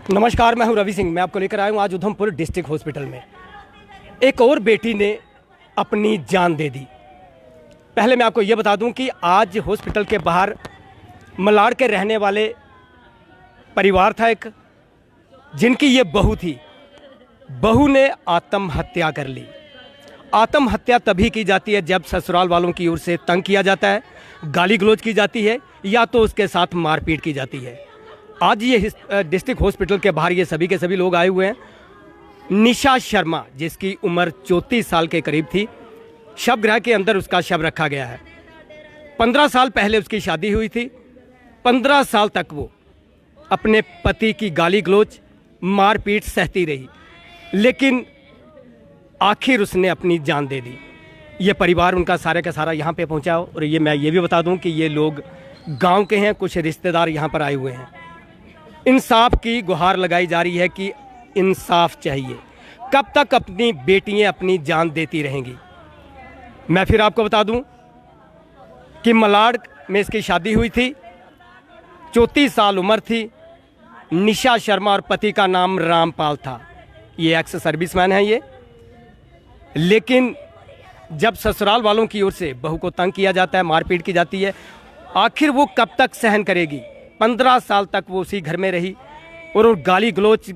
नमस्कार, मैं हूं रवि सिंह। मैं आपको लेकर आया हूं आज उधमपुर डिस्ट्रिक्ट हॉस्पिटल में। एक और बेटी ने अपनी जान दे दी। पहले मैं आपको यह बता दूं कि आज हॉस्पिटल के बाहर मलाड़ के रहने वाले परिवार था एक, जिनकी ये बहू थी। बहू ने आत्महत्या कर ली। आत्महत्या तभी की जाती है जब ससुराल वालों की ओर से तंग किया जाता है, गाली गलौज की जाती है या तो उसके साथ मारपीट की जाती है। आज ये डिस्ट्रिक्ट हॉस्पिटल के बाहर ये सभी के सभी लोग आए हुए हैं। निशा शर्मा, जिसकी उम्र 34 साल के करीब थी, शवगृह के अंदर उसका शव रखा गया है। 15 साल पहले उसकी शादी हुई थी। 15 साल तक वो अपने पति की गाली गलौज, मारपीट सहती रही, लेकिन आखिर उसने अपनी जान दे दी। ये परिवार उनका सारे का सारा यहाँ पे पहुँचा। और मैं ये भी बता दूँ कि ये लोग गांव के हैं, कुछ रिश्तेदार यहाँ पर आए हुए हैं। इंसाफ की गुहार लगाई जा रही है कि इंसाफ चाहिए। कब तक अपनी बेटियां अपनी जान देती रहेंगी? मैं फिर आपको बता दूं कि मलाड़ में इसकी शादी हुई थी। 34 साल उम्र थी। निशा शर्मा और पति का नाम रामपाल था। ये एक्स सर्विसमैन है ये। लेकिन जब ससुराल वालों की ओर से बहू को तंग किया जाता है, मारपीट की जाती है, आखिर वो कब तक सहन करेगी? 15 साल तक वो उसी घर में रही और गाली गलौज,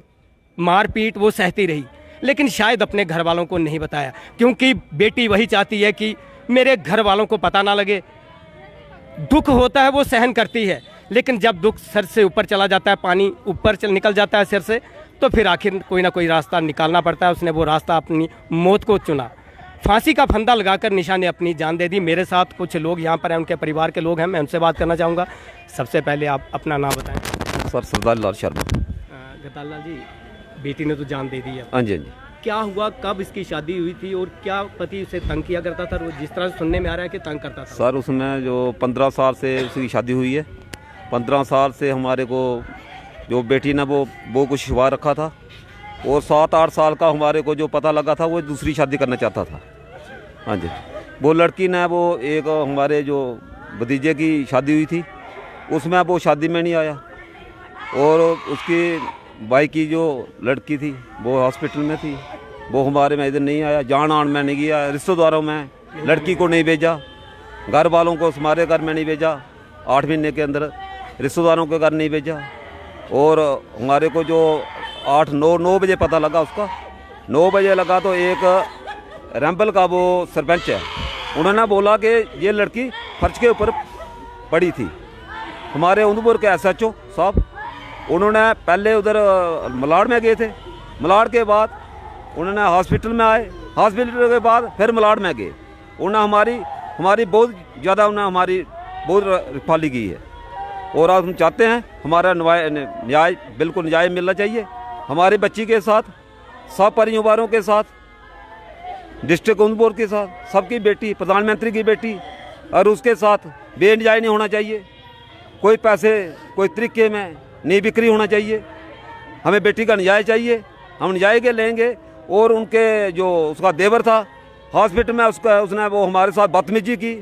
मारपीट वो सहती रही, लेकिन शायद अपने घर वालों को नहीं बताया, क्योंकि बेटी वही चाहती है कि मेरे घर वालों को पता ना लगे। दुख होता है वो सहन करती है, लेकिन जब दुख सर से ऊपर चला जाता है, पानी ऊपर निकल जाता है सिर से, तो फिर आखिर कोई ना कोई रास्ता निकालना पड़ता है। उसने वो रास्ता अपनी मौत को चुना। फांसी का फंदा लगाकर निशा ने अपनी जान दे दी। मेरे साथ कुछ लोग यहाँ पर हैं, उनके परिवार के लोग हैं, मैं उनसे बात करना चाहूँगा। सबसे पहले आप अपना नाम बताएं। सर सरदार लाल शर्मा। गद्दार लाल जी, बेटी ने तो जान दे दी है। हाँ जी, हाँ जी। क्या हुआ, कब इसकी शादी हुई थी और क्या पति उसे तंग किया करता था? रोज जिस तरह सुनने में आ रहा है कि तंग करता था। सर उसमें जो 15 साल से उसकी शादी हुई है, 15 साल से हमारे को जो बेटी ने वो कुछ छुपा रखा था, और 7-8 साल का हमारे को जो पता लगा था वो दूसरी शादी करना चाहता था। हाँ जी। वो लड़की ने वो एक हमारे जो भतीजे की शादी हुई थी, उसमें वो शादी में नहीं आया, और उसकी भाई की जो लड़की थी वो हॉस्पिटल में थी, वो हमारे में इधर नहीं आया। जान आन में नहीं गया, रिश्तेदारों में लड़की को नहीं भेजा, घर वालों को हमारे घर में नहीं भेजा, 8 महीने के अंदर रिश्तेदारों के घर नहीं भेजा। और हमारे को जो 8-9 बजे पता लगा, उसका 9 बजे लगा तो एक रैम्बल का वो सरपंच है, उन्होंने बोला कि ये लड़की फर्श के ऊपर पड़ी थी। हमारे उधमपुर के SHO साहब, उन्होंने पहले उधर मलाड़ में गए थे, मलाड़ के बाद उन्होंने हॉस्पिटल में आए, हॉस्पिटल के बाद फिर मलाड़ में गए। उन्होंने हमारी बहुत ज़्यादा हमारी बहुत रखवाली की है, और आज हम चाहते हैं हमारा न्याय बिल्कुल न्याय मिलना चाहिए। हमारी बच्ची के साथ, सब परिवारों के साथ, डिस्ट्रिक्ट उधमपुर के साथ, सबकी बेटी, प्रधानमंत्री की बेटी, और उसके साथ बेन्याय नहीं होना चाहिए। कोई पैसे कोई तरीके में नहीं बिक्री होना चाहिए। हमें बेटी का न्याय चाहिए, हम न्याय के लेंगे। और उनके जो उसका देवर था हॉस्पिटल में, उसने वो हमारे साथ बदतमीजी की।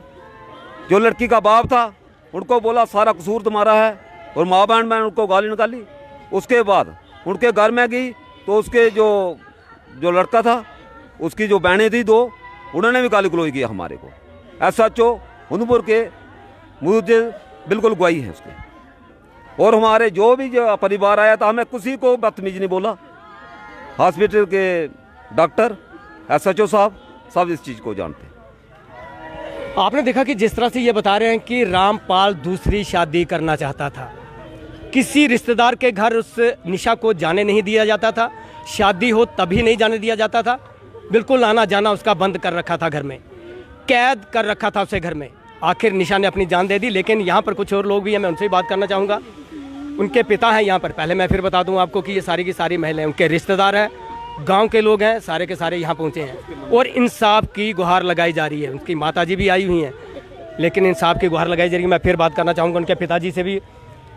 जो लड़की का बाप था, उनको बोला सारा कसूर तुम्हारा है, और माँ बहन में उनको गाली निकाली। उसके बाद उनके घर में गई तो उसके जो लड़का था, उसकी जो बहनें थी 2, उन्होंने भी गाली गलौज किया हमारे को। SHO उधमपुर के मुझे बिल्कुल गवाही है उसकी। और हमारे जो परिवार आया था, हमें किसी को बदतमीज नहीं बोला। हॉस्पिटल के डॉक्टर, SHO साहब सब इस चीज़ को जानते हैं। आपने देखा कि जिस तरह से ये बता रहे हैं कि रामपाल दूसरी शादी करना चाहता था। किसी रिश्तेदार के घर उस निशा को जाने नहीं दिया जाता था, शादी हो तभी नहीं जाने दिया जाता था। बिल्कुल आना जाना उसका बंद कर रखा था, घर में कैद कर रखा था उसे घर में। आखिर निशा ने अपनी जान दे दी। लेकिन यहाँ पर कुछ और लोग भी हैं, मैं उनसे भी बात करना चाहूँगा। उनके पिता हैं यहाँ पर। पहले मैं फिर बता दूँ आपको कि ये सारी की सारी महिलाएं उनके रिश्तेदार हैं, गांव के लोग हैं, सारे के सारे यहाँ पहुँचे हैं और इंसाफ की गुहार लगाई जा रही है। उनकी माताजी भी आई हुई हैं, लेकिन इंसाफ की गुहार लगाई जा रही है। मैं फिर बात करना चाहूँगा उनके पिताजी से भी।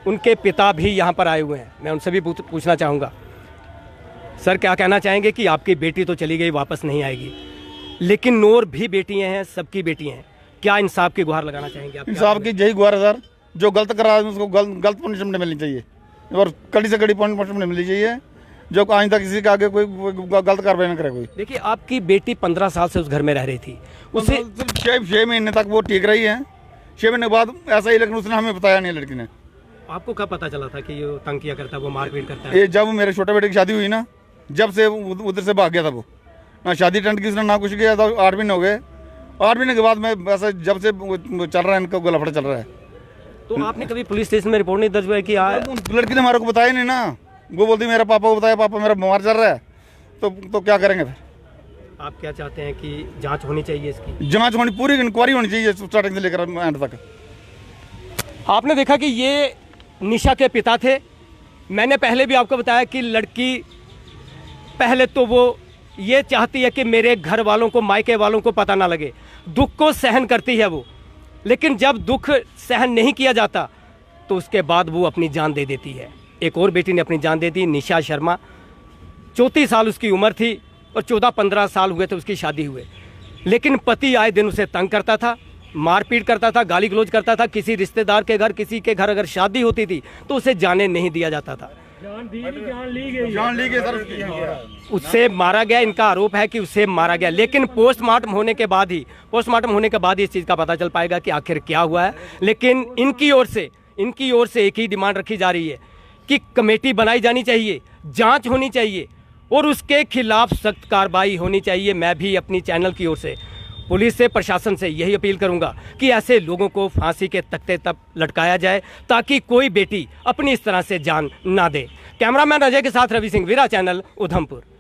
उनके पिता भी यहाँ पर आए हुए हैं, मैं उनसे भी पूछना चाहूँगा। सर, क्या कहना चाहेंगे कि आपकी बेटी तो चली गई, वापस नहीं आएगी, लेकिन और भी बेटियाँ हैं, सबकी बेटियाँ हैं, क्या इंसाफ की गुहार लगाना चाहेंगे आप? इंसाफ की यही गुहार है सर, जो गलत कर रहा है उसको गलत पनिशमेंट मिलनी चाहिए। और कड़ी से कड़ी पनिशमेंट मिलनी चाहिए, जो आइंदा किसी के आगे कोई गलत कार्रवाई न करे कोई। देखिए, आपकी बेटी 15 साल से उस घर में रह रही थी, उसे 6 महीने तक वो ठीक रही है। 6 महीने के बाद ऐसा ही, लेकिन उसने हमें बताया नहीं लड़की ने। आपको कब पता चला था कि ये तंग किया करता है, वो मारपीट करता है? ये जब मेरे छोटे बेटे की शादी हुई ना, जब से उधर से भाग गया था वो, ना शादी टेंट की उसने ना कुछ किया था। 8 महीने हो गए। 8 महीने के बाद मैं वैसे जब से चल रहा है इनका गलाफड़ा चल रहा है। तो आपने कभी पुलिस स्टेशन में रिपोर्ट नहीं दर्ज हुआ कि लड़की ने हमारे को बताया नहीं ना, वो बोलती मेरे पापा को बताया, पापा मेरा बीमार चल रहा है, तो क्या करेंगे फिर? आप क्या चाहते हैं कि जांच होनी चाहिए इसकी? जांच होनी, पूरी इंक्वायरी होनी चाहिए स्टार्टिंग से लेकर एंड तक। आपने देखा कि ये निशा के पिता थे। मैंने पहले भी आपको बताया कि लड़की पहले तो वो ये चाहती है कि मेरे घर वालों को, मायके वालों को पता ना लगे, दुख को सहन करती है वो, लेकिन जब दुख सहन नहीं किया जाता तो उसके बाद वो अपनी जान दे देती है। एक और बेटी ने अपनी जान दे दी, निशा शर्मा। 34 साल उसकी उम्र थी और 14-15 साल हुए थे उसकी शादी हुए, लेकिन पति आए दिन उसे तंग करता था, मारपीट करता था, गाली गलौज करता था। किसी रिश्तेदार के घर, किसी के घर अगर शादी होती थी तो उसे जाने नहीं दिया जाता था। जान ली गई सर उसकी। उससे मारा गया, इनका आरोप है कि उससे मारा गया, लेकिन पोस्टमार्टम होने के बाद ही इस चीज़ का पता चल पाएगा कि आखिर क्या हुआ है। लेकिन इनकी ओर से एक ही डिमांड रखी जा रही है कि कमेटी बनाई जानी चाहिए, जांच होनी चाहिए और उसके खिलाफ सख्त कार्रवाई होनी चाहिए। मैं भी अपनी चैनल की ओर से पुलिस से, प्रशासन से यही अपील करूंगा कि ऐसे लोगों को फांसी के तख्ते तक लटकाया जाए ताकि कोई बेटी अपनी इस तरह से जान ना दे। कैमरामैन अजय के साथ रवि सिंह, वीरा चैनल, उधमपुर।